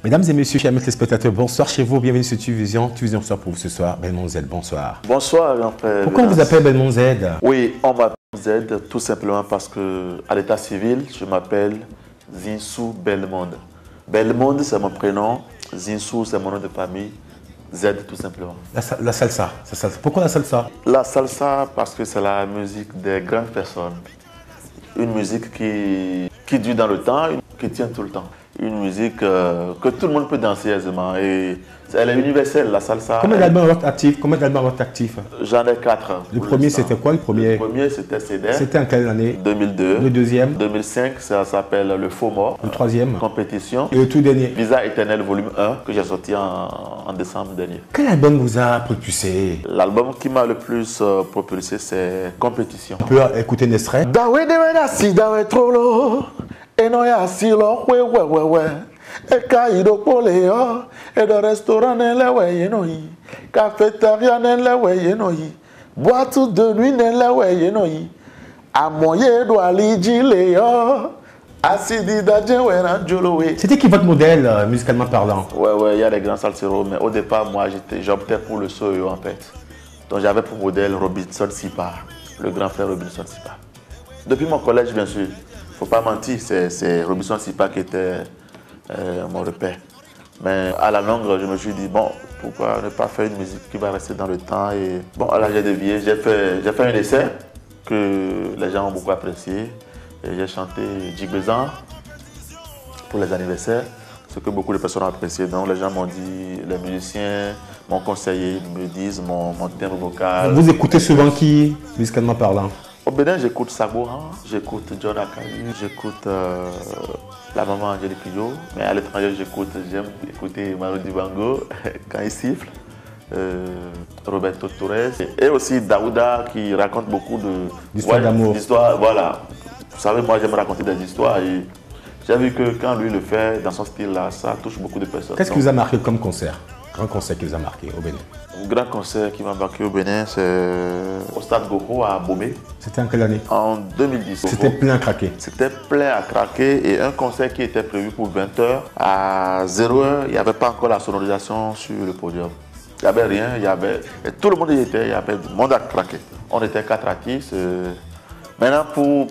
Mesdames et messieurs, chers téléspectateurs, bonsoir chez vous, bienvenue sur TuVision. TuVision soir pour vous ce soir. Belmont Z, bonsoir. Bonsoir, grand frère. Pourquoi on vous appelle Belmont Z? Oui, on m'appelle Z tout simplement parce que à l'état civil, je m'appelle Zinsou Belmonde. Belmonde, c'est mon prénom. Zinsou, c'est mon nom de famille. Z tout simplement. La salsa. Pourquoi la salsa? La salsa parce que c'est la musique des grandes personnes. Une musique qui dure dans le temps, qui tient tout le temps. Une musique que tout le monde peut danser aisément. Et elle est universelle, la salsa. Combien d'albums actifs? J'en ai 4. Le premier, c'était quoi le premier? Le premier, c'était CEDER. C'était en quelle année? 2002. Le deuxième? 2005, ça s'appelle Le Faux Mort. Le troisième? Compétition. Et le tout dernier? Visa Éternel volume 1, que j'ai sorti en décembre dernier. Quel album vous a propulsé? L'album qui m'a le plus propulsé, c'est Compétition. On peut écouter un extrait? E caído poleo, e do restaurant nelewe yenoyi, cafétéria nelewe yenoyi, boîte de nuit nelewe yenoyi, amoye do aliji leo, asidi dajewe jolowe. C'était qui votre modèle, musicalement parlant? Ouais, il y a des grands salseros, mais au départ, moi, j'optais pour le soyo en fait. Donc j'avais pour modèle Robinson Sipa, le grand frère Robinson Sipa. Depuis mon collège, bien sûr, faut pas mentir, c'est Robinson Sipa qui était mon repère. Mais à la longue, je me suis dit, bon, pourquoi ne pas faire une musique qui va rester dans le temps. Et bon, là, j'ai dévié, j'ai fait un essai que les gens ont beaucoup apprécié. Et j'ai chanté Djigbezan pour les anniversaires, ce que beaucoup de personnes ont apprécié. Donc les gens m'ont dit, les musiciens m'ont conseillé, ils me disent mon timbre vocal. Vous écoutez souvent qui, musicalement parlant? Au Bénin, j'écoute Sagohan, j'écoute John Akayu, j'écoute la maman Angélique Kidjo, mais à l'étranger, j'aime écouter Manu Dibango quand il siffle, Roberto Torres, et aussi Daouda qui raconte beaucoup d'histoires d'amour. Voilà. Vous savez, moi j'aime raconter des histoires et j'ai vu que quand lui le fait dans son style-là, ça touche beaucoup de personnes. Qu'est-ce qui vous a marqué comme concert? Grand concert qui vous a marqué au Bénin? Un grand concert qui m'a marqué au Bénin, c'est au Stade Goko à Bomé. C'était en quelle année? En 2010. C'était plein à craquer. C'était plein à craquer et un concert qui était prévu pour 20h. À 0h, il n'y avait pas encore la sonorisation sur le podium. Il n'y avait rien, et tout le monde y était, il y avait du monde à craquer. On était 4 artistes. Maintenant,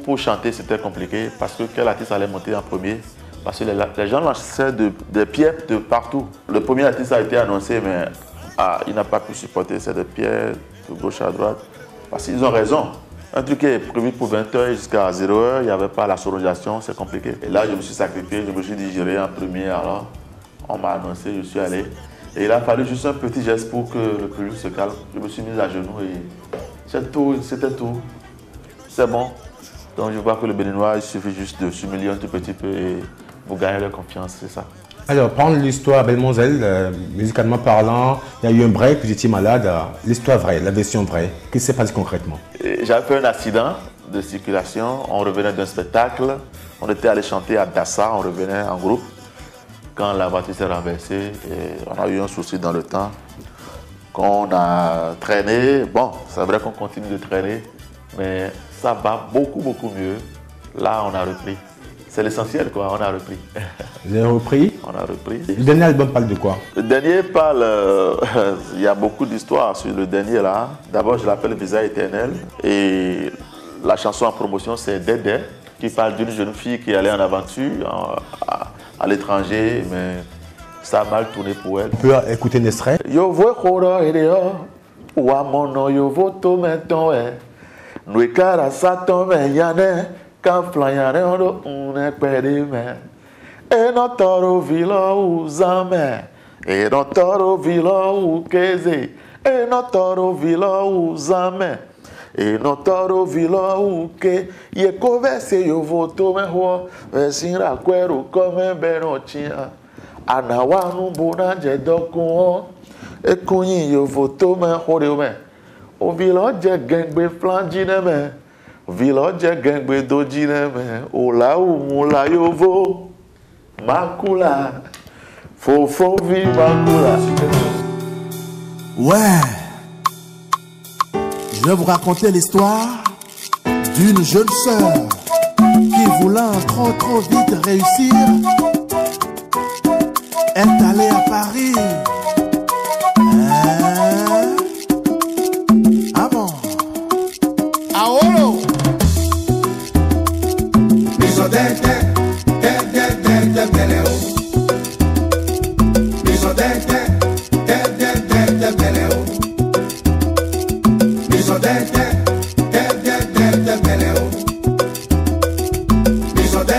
pour chanter, c'était compliqué parce que quel artiste allait monter en premier? Parce que les gens lançaient des pierres de partout. Le premier artiste a été annoncé, mais il n'a pas pu supporter ces pierres de gauche à droite. Parce qu'ils ont raison. Un truc qui est prévu pour 20h jusqu'à 0h, il n'y avait pas la sonorisation, c'est compliqué. Et là, je me suis sacrifié, je me suis dit, j'irai en premier. Alors, on m'a annoncé, je suis allé. Et il a fallu juste un petit geste pour que le public se calme. Je me suis mis à genoux et c'était tout. C'est bon. Donc, je vois que le Béninois, il suffit juste de s'humilier un tout petit peu et vous gagnez leur confiance, c'est ça. Alors, prendre l'histoire Belmont Z, musicalement parlant, il y a eu un break, vous étiez malade. L'histoire vraie, la version vraie, qu'est-ce qui s'est passé concrètement? J'avais fait un accident de circulation, on revenait d'un spectacle, on était allé chanter à Dassa, on revenait en groupe. Quand la voiture s'est renversée, et on a eu un souci dans le temps, qu'on a traîné. Bon, c'est vrai qu'on continue de traîner, mais ça va beaucoup mieux. Là, on a repris. C'est l'essentiel, quoi, on a repris. Vous avez repris? On a repris. Le dernier album parle de quoi? Le dernier parle, il y a beaucoup d'histoires sur le dernier là. D'abord, je l'appelle Visa Éternel. Et la chanson en promotion, c'est Dédé, qui parle d'une jeune fille qui allait en aventure à l'étranger, mais ça a mal tourné pour elle. On peut écouter un extrait? Yo voy koro ideo, wa mono yo voto meton e, nui cara saton me yane. Flyane ondo une pedime e no toro vilo uzame e no toro vilo ukeze e no toro vilo uzame e no toro vilo uke ye converse yo voto me ho vesinra quero come benotinha anawa no bona je dokun e kunyin yo voto me ho de me o vilo je gengbe flangine me Village gangbe dojine me ola umula yovo makula fofo vi makula. Ouais, je vais vous raconter l'histoire d'une jeune sœur qui voulant trop vite réussir est allé à Paris. Ah bon? Aolo. Miso de beleo. Miso de beleo. Miso de beleo. Miso de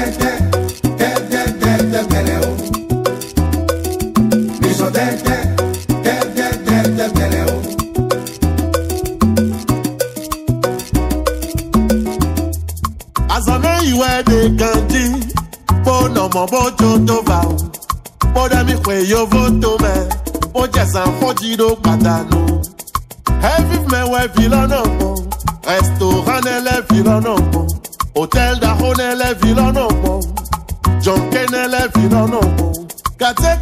beleo. Miso de beleo. Azame iwe de kanji, bono mo bojo to va o. Boda mi kwe yo voto me, boja san fojiro padano. Heavy me we vilano mo, restaurant ele vilano mo, hotel da hone ele vilano mo, jonken ele vilano mo, kate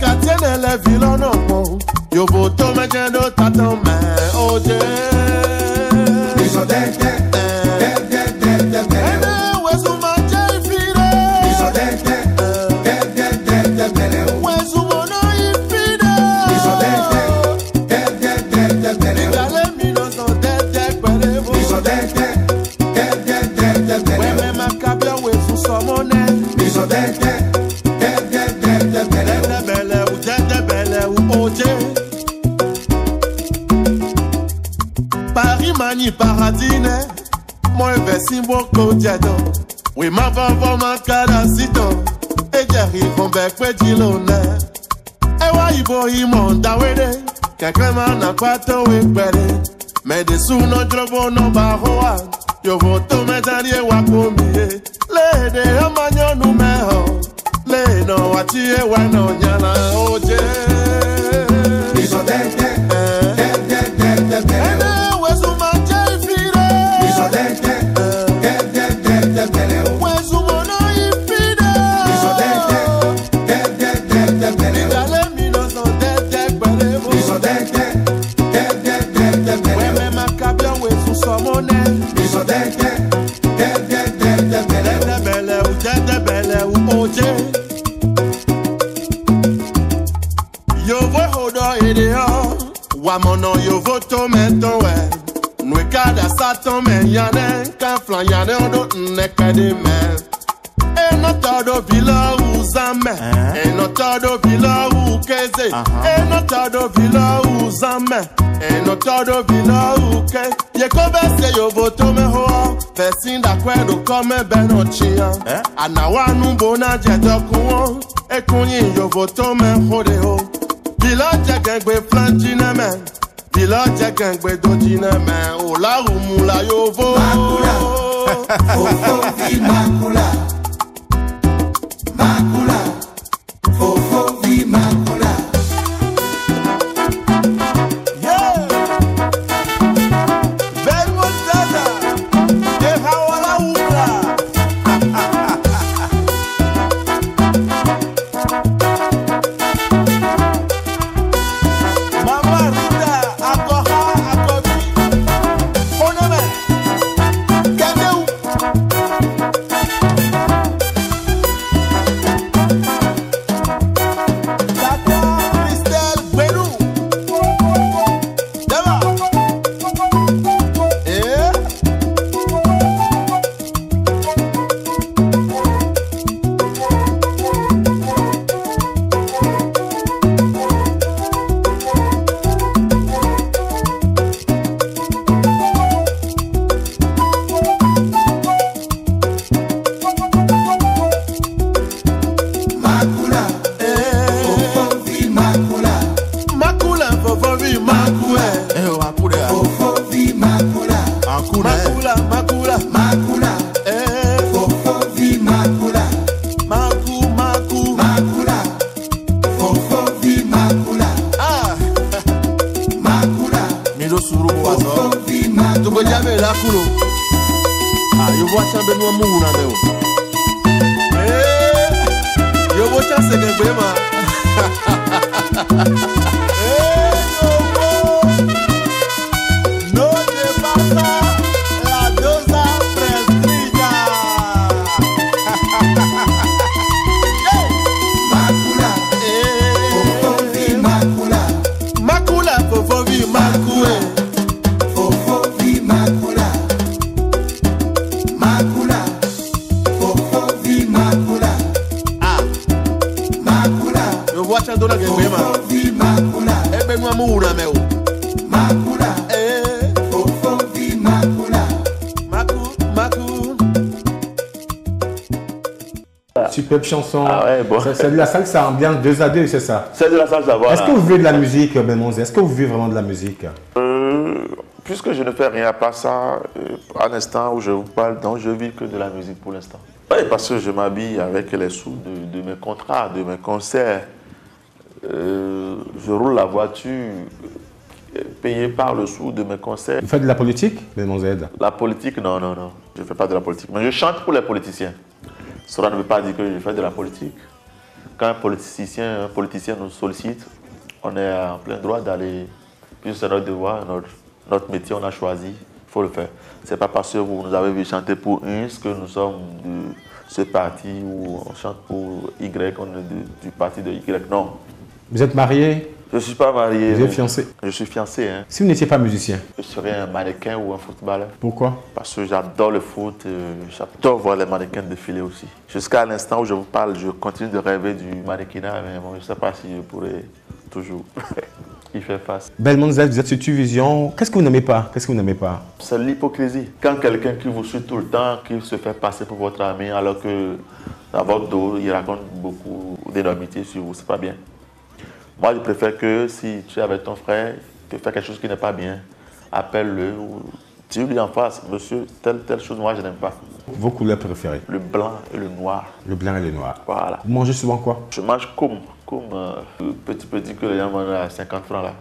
ele vilano mo. Yo voto me jendo tato me oje. Miso de beleo. Paris mani paradine, moi versi boko diado. Oui ma vavo ma kadasito, e jeri rombe kwe dilone. E wa ibo imonda wede, kakrema na kwato wekpere. Me de su no drobo no baroa, yo voto me darie wakomie. Le de amanyo numeho, le no watie wa no nyana oje. Miso de beleo. Wamono yo voto meto we Nwe kada sato men yane Kan flan yane odo nekade men E no todo vila uzame E no todo vila ukeze E no todo vila uzame E no todo vila uke Ye kobe se yo voto me ho Vesinda kwedo kome beno chia Anawa numbo na jeto kuo E kunyi yo voto me hode ho Vila jagengbe flanchine men Vila jagengbe dojine men Ola umula yovo Makula Fofo vi makula Makula Fofo vi makula Yeah Belmo dada De hawala umla Mama Rita akoha akobi Oneme Kadeu Tata Christelle Benou Dema Makula Fofo vi makula Makula fofovi makule Fofo vi makula Makula makula Makula Fofo vi makula Maku Makula Fofo vi makula Ah Makula Milo suru wazo Fofo vi makula Tuko jame la kulo Ah yo voa chambe no mu na meu Yo voa chance que bema No te pasa la dosa prescrita Makula Fofo Acha dona gengwe ma. Ebe mwa mu una me o. Makula. Superbe chanson. Ah ouais, bon. C'est de la salsa ambiance 2 à 2, c'est ça? C'est de la salsa, voilà. Est-ce que vous vivez de la musique, Belmonzel? Est-ce que vous vivez vraiment de la musique? Puisque je ne fais rien à part ça, à l'instant où je vous parle, donc je vis que de la musique pour l'instant. Oui, parce que je m'habille avec les sous de mes contrats, de mes concerts. Je roule la voiture payée par le sou de mes concerts. Vous faites de la politique, Belmonzel? La politique, non. Je ne fais pas de la politique. Mais je chante pour les politiciens. Cela ne veut pas dire que je fais de la politique. Quand un politicien nous sollicite, on est en plein droit d'aller, puisque c'est notre devoir, notre métier, on a choisi, il faut le faire. Ce n'est pas parce que vous nous avez vu chanter pour UNS que nous sommes de ce parti ou on chante pour Y, on est du parti de Y. Non. Vous êtes marié? Je ne suis pas marié. Vous êtes fiancé? Je suis fiancé. Hein. Si vous n'étiez pas musicien? Je serais un mannequin ou un footballeur. Pourquoi? Parce que j'adore le foot, j'adore voir les mannequins défiler aussi. Jusqu'à l'instant où je vous parle, je continue de rêver du mannequinat, mais bon, je ne sais pas si je pourrais toujours y faire face. Belmonzel, vous êtes sur TVision. Qu'est-ce que vous n'aimez pas? Qu'est-ce que vous n'aimez pas? C'est l'hypocrisie. Quand quelqu'un qui vous suit tout le temps, qui se fait passer pour votre ami, alors que dans votre dos, il raconte beaucoup d'énormités sur vous, c'est pas bien. Moi, je préfère que si tu es avec ton frère, tu fais quelque chose qui n'est pas bien, appelle-le ou dis-lui en face, monsieur, telle chose, moi, je n'aime pas. Vos couleurs préférées? Le blanc et le noir. Le blanc et le noir. Voilà. Vous mangez souvent quoi? Je mange comme le petit que les gens mangent à 50 francs là.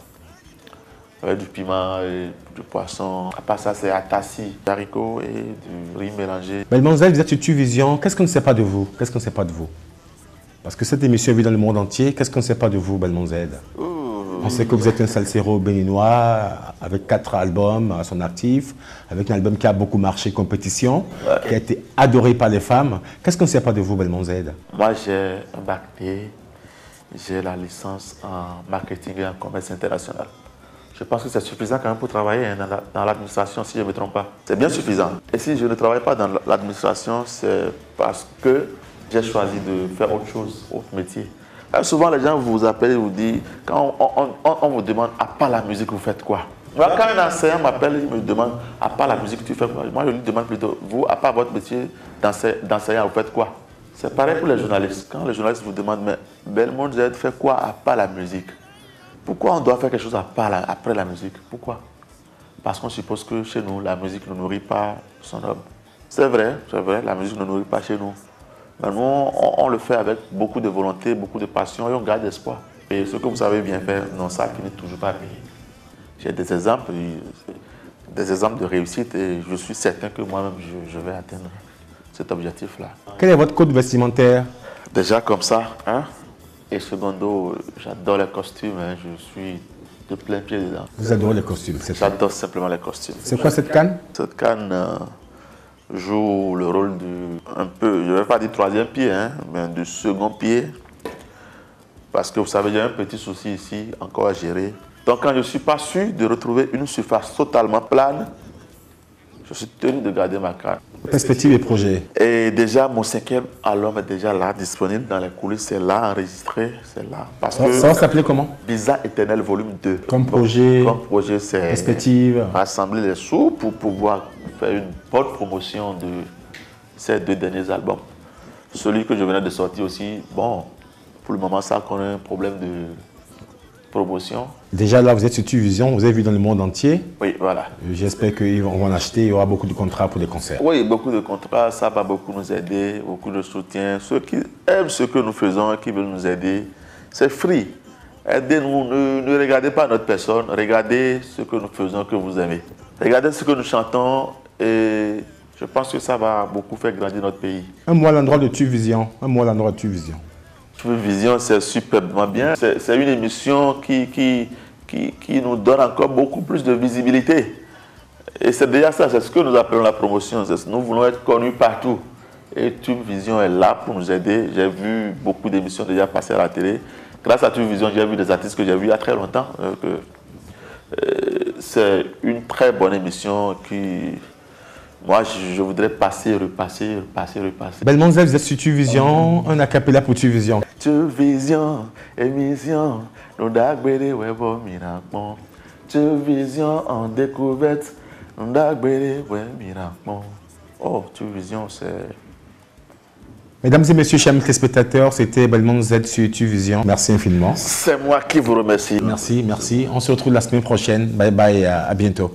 Avec du piment et du poisson. À part ça, c'est atassi, des haricots et du riz mélangé. Belmonzel, vous êtes sur TVision. Qu'est-ce qu'on ne sait pas de vous? Qu'est-ce qu'on ne sait pas de vous? Parce que cette émission vit dans le monde entier. Qu'est-ce qu'on ne sait pas de vous, Belmonzel? On sait que vous êtes un salsero béninois avec 4 albums à son actif, avec un album qui a beaucoup marché, compétition, qui a été adoré par les femmes. Qu'est-ce qu'on ne sait pas de vous, Belmonzel? Moi, j'ai un bac P, j'ai la licence en marketing et en commerce international. Je pense que c'est suffisant quand même pour travailler dans l'administration, si je ne me trompe pas. C'est bien suffisant. Et si je ne travaille pas dans l'administration, c'est parce que j'ai choisi de faire autre chose, autre métier. Souvent, les gens vous appellent et vous disent, quand on vous demande, à part la musique, vous faites quoi? Moi, quand un enseignant m'appelle, il me demande, à part la musique, tu fais quoi? Moi, je lui demande plutôt, vous, à part votre métier d'enseignant, vous faites quoi? C'est pareil pour les journalistes. Quand les journalistes vous demandent, mais Belmonzel fait quoi à part la musique? Pourquoi on doit faire quelque chose après la musique? Pourquoi? Parce qu'on suppose que chez nous, la musique ne nourrit pas son homme. C'est vrai, la musique ne nourrit pas chez nous. Mais nous, on le fait avec beaucoup de volonté, beaucoup de passion et on garde espoir. Et ce que vous savez bien faire, non, ça finit toujours par payer. J'ai des exemples de réussite et je suis certain que moi-même, je vais atteindre cet objectif-là. Quel est votre code vestimentaire? Déjà comme ça, hein? Et secondo, j'adore les costumes, hein, je suis de plein pied dedans. Vous adorez les costumes, c'est ça? J'adore simplement les costumes. C'est quoi cette canne? Cette canne joue le rôle un peu, je ne vais pas dire troisième pied, hein, mais du second pied. Parce que vous savez, il y a un petit souci ici, encore à gérer. Donc quand je ne suis pas sûr de retrouver une surface totalement plane, je suis tenu de garder ma canne. Perspective et projet. Et déjà, mon 5e album est déjà là, disponible dans les coulisses, c'est là, enregistré, c'est là. Parce que ça va s'appeler comment? Bizarre Éternel volume 2. Comme projet, c'est perspective. Rassembler les sous pour pouvoir faire une bonne promotion de ces 2 derniers albums. Celui que je venais de sortir aussi, bon, pour le moment, ça connaît un problème de promotion. Déjà là, vous êtes sur TVision, vous avez vu dans le monde entier. Oui, voilà. J'espère qu'ils vont en acheter, il y aura beaucoup de contrats pour les concerts. Oui, beaucoup de contrats, ça va beaucoup nous aider, beaucoup de soutien. Ceux qui aiment ce que nous faisons et qui veulent nous aider, c'est free. Aidez-nous, ne regardez pas notre personne, regardez ce que nous faisons, que vous aimez. Regardez ce que nous chantons et je pense que ça va beaucoup faire grandir notre pays. Un mot à l'endroit de TVision, un mot à l'endroit de TVision. TVision, c'est superbement bien. C'est une émission qui nous donne encore beaucoup plus de visibilité. Et c'est déjà ça, c'est ce que nous appelons la promotion. Nous voulons être connus partout. Et TVision est là pour nous aider. J'ai vu beaucoup d'émissions déjà passer à la télé. Grâce à TVision, j'ai vu des artistes que j'ai vus il y a très longtemps. C'est une très bonne émission qui... Moi, je voudrais passer, repasser. Belmonzel, vous êtes sur TVision, un acapella pour TVision. Tu vision, émission, nous d'agbélé, ouais, bon, miracle. Tu vision en découverte, nous d'agbélé, ouais, miracle. Oh, tu vision, c'est... Mesdames et messieurs, chers téléspectateurs, c'était Belmond Z sur TuVision. Merci infiniment. C'est moi qui vous remercie. Merci, merci. On se retrouve la semaine prochaine. Bye bye, à bientôt.